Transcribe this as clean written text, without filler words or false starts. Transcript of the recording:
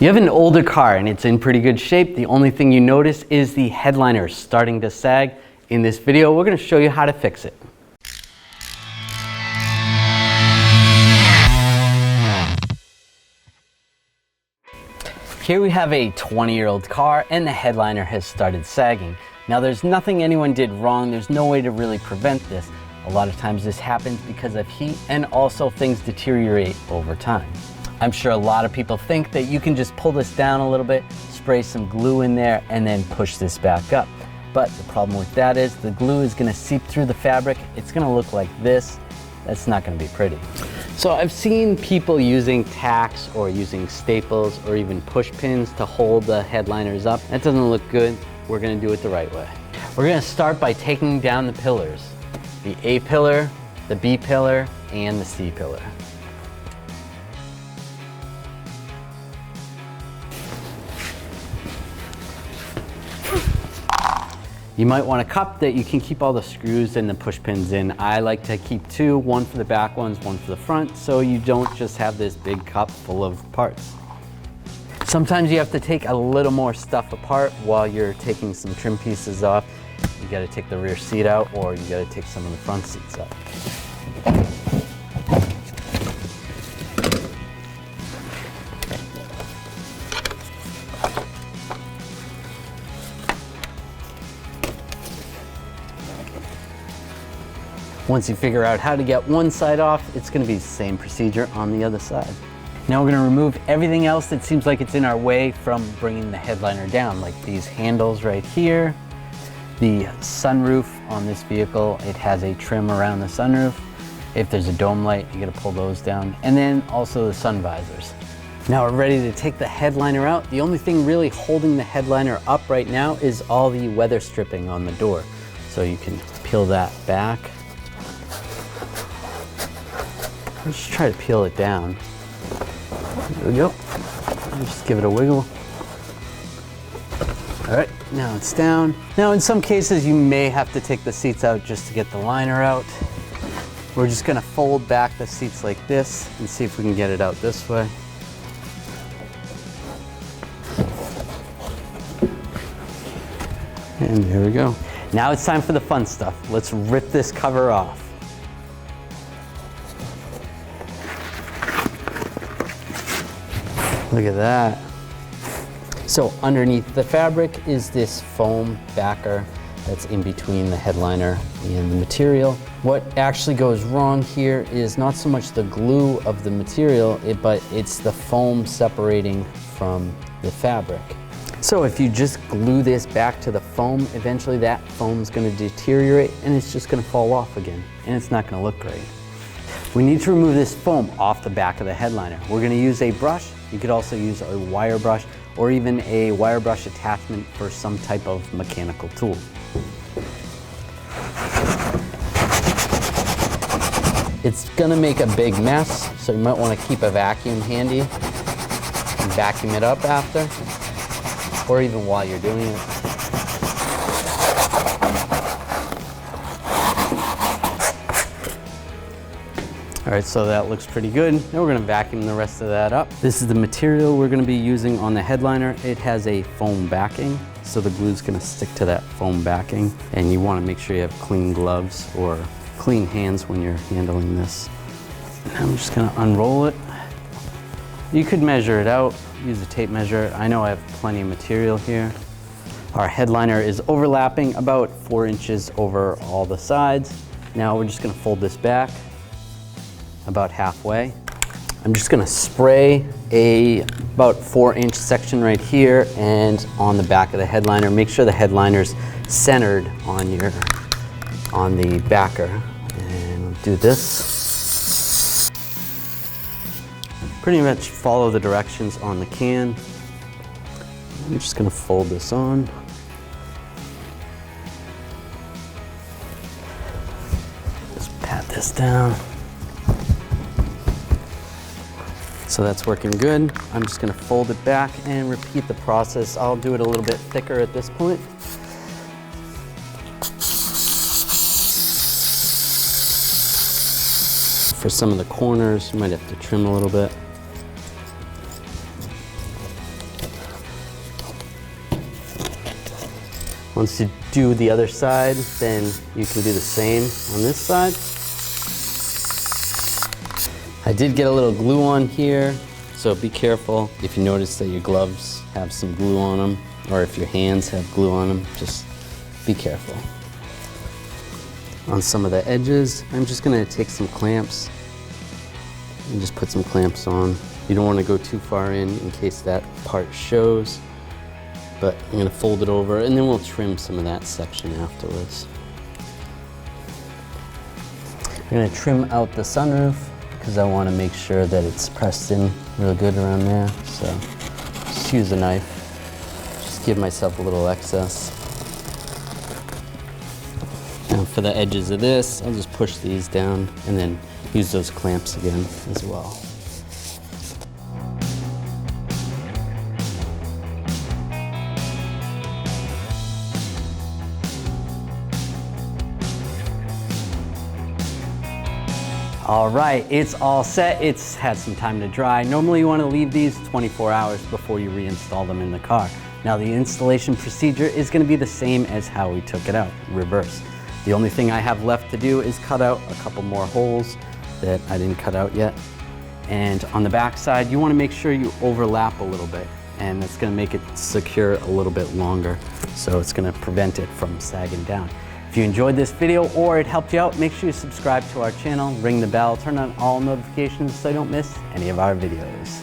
You have an older car and it's in pretty good shape. The only thing you notice is the headliner starting to sag. In this video, we're going to show you how to fix it. Here we have a 20-year-old car and the headliner has started sagging. Now there's nothing anyone did wrong. There's no way to really prevent this. A lot of times this happens because of heat and also things deteriorate over time. I'm sure a lot of people think that you can just pull this down a little bit, spray some glue in there, and then push this back up. But the problem with that is the glue is going to seep through the fabric. It's going to look like this. That's not going to be pretty. So I've seen people using tacks or using staples or even push pins to hold the headliners up. That doesn't look good. We're going to do it the right way. We're going to start by taking down the pillars. The A pillar, the B pillar, and the C pillar. You might want a cup that you can keep all the screws and the push pins in. I like to keep two, one for the back ones, one for the front, so you don't just have this big cup full of parts. Sometimes you have to take a little more stuff apart while you're taking some trim pieces off. You gotta take the rear seat out, or you gotta take some of the front seats out. Once you figure out how to get one side off, it's going to be the same procedure on the other side. Now we're going to remove everything else that seems like it's in our way from bringing the headliner down, like these handles right here, the sunroof on this vehicle. It has a trim around the sunroof. If there's a dome light, you got to pull those down, and then also the sun visors. Now we're ready to take the headliner out. The only thing really holding the headliner up right now is all the weather stripping on the door. So you can peel that back. Let's try to peel it down. There we go. Just give it a wiggle. All right, now it's down. Now in some cases you may have to take the seats out just to get the liner out. We're just gonna fold back the seats like this and see if we can get it out this way. And there we go. Now it's time for the fun stuff. Let's rip this cover off. Look at that. So underneath the fabric is this foam backer that's in between the headliner and the material. What actually goes wrong here is not so much the glue of the material, but it's the foam separating from the fabric. So if you just glue this back to the foam, eventually that foam's gonna deteriorate and it's just gonna fall off again, and it's not gonna look great. We need to remove this foam off the back of the headliner. We're gonna use a brush. You could also use a wire brush or even a wire brush attachment for some type of mechanical tool. It's gonna make a big mess, so you might wanna keep a vacuum handy and vacuum it up after, or even while you're doing it. All right, so that looks pretty good. Now we're gonna vacuum the rest of that up. This is the material we're gonna be using on the headliner. It has a foam backing, so the glue's gonna stick to that foam backing, and you wanna make sure you have clean gloves or clean hands when you're handling this. And I'm just gonna unroll it. You could measure it out, use a tape measure. I know I have plenty of material here. Our headliner is overlapping about 4 inches over all the sides. Now we're just gonna fold this back about halfway. I'm just gonna spray about 4-inch section right here and on the back of the headliner. Make sure the headliner's centered on the backer. And we'll do this. Pretty much follow the directions on the can. I'm just gonna fold this on. Just pat this down. So that's working good. I'm just gonna fold it back and repeat the process. I'll do it a little bit thicker at this point. For some of the corners, you might have to trim a little bit. Once you do the other side, then you can do the same on this side. I did get a little glue on here, so be careful if you notice that your gloves have some glue on them, or if your hands have glue on them, just be careful. On some of the edges, I'm just gonna take some clamps and just put some clamps on. You don't wanna go too far in case that part shows. But I'm gonna fold it over and then we'll trim some of that section afterwards. I'm gonna trim out the sunroof because I wanna make sure that it's pressed in real good around there. So just use a knife, just give myself a little excess. Now for the edges of this, I'll just push these down and then use those clamps again as well. All right, it's all set. It's had some time to dry. Normally you want to leave these 24 hours before you reinstall them in the car. Now the installation procedure is going to be the same as how we took it out, reverse. The only thing I have left to do is cut out a couple more holes that I didn't cut out yet. And on the back side, you want to make sure you overlap a little bit, and that's going to make it secure a little bit longer. So it's going to prevent it from sagging down. If you enjoyed this video or it helped you out, make sure you subscribe to our channel, ring the bell, turn on all notifications so you don't miss any of our videos.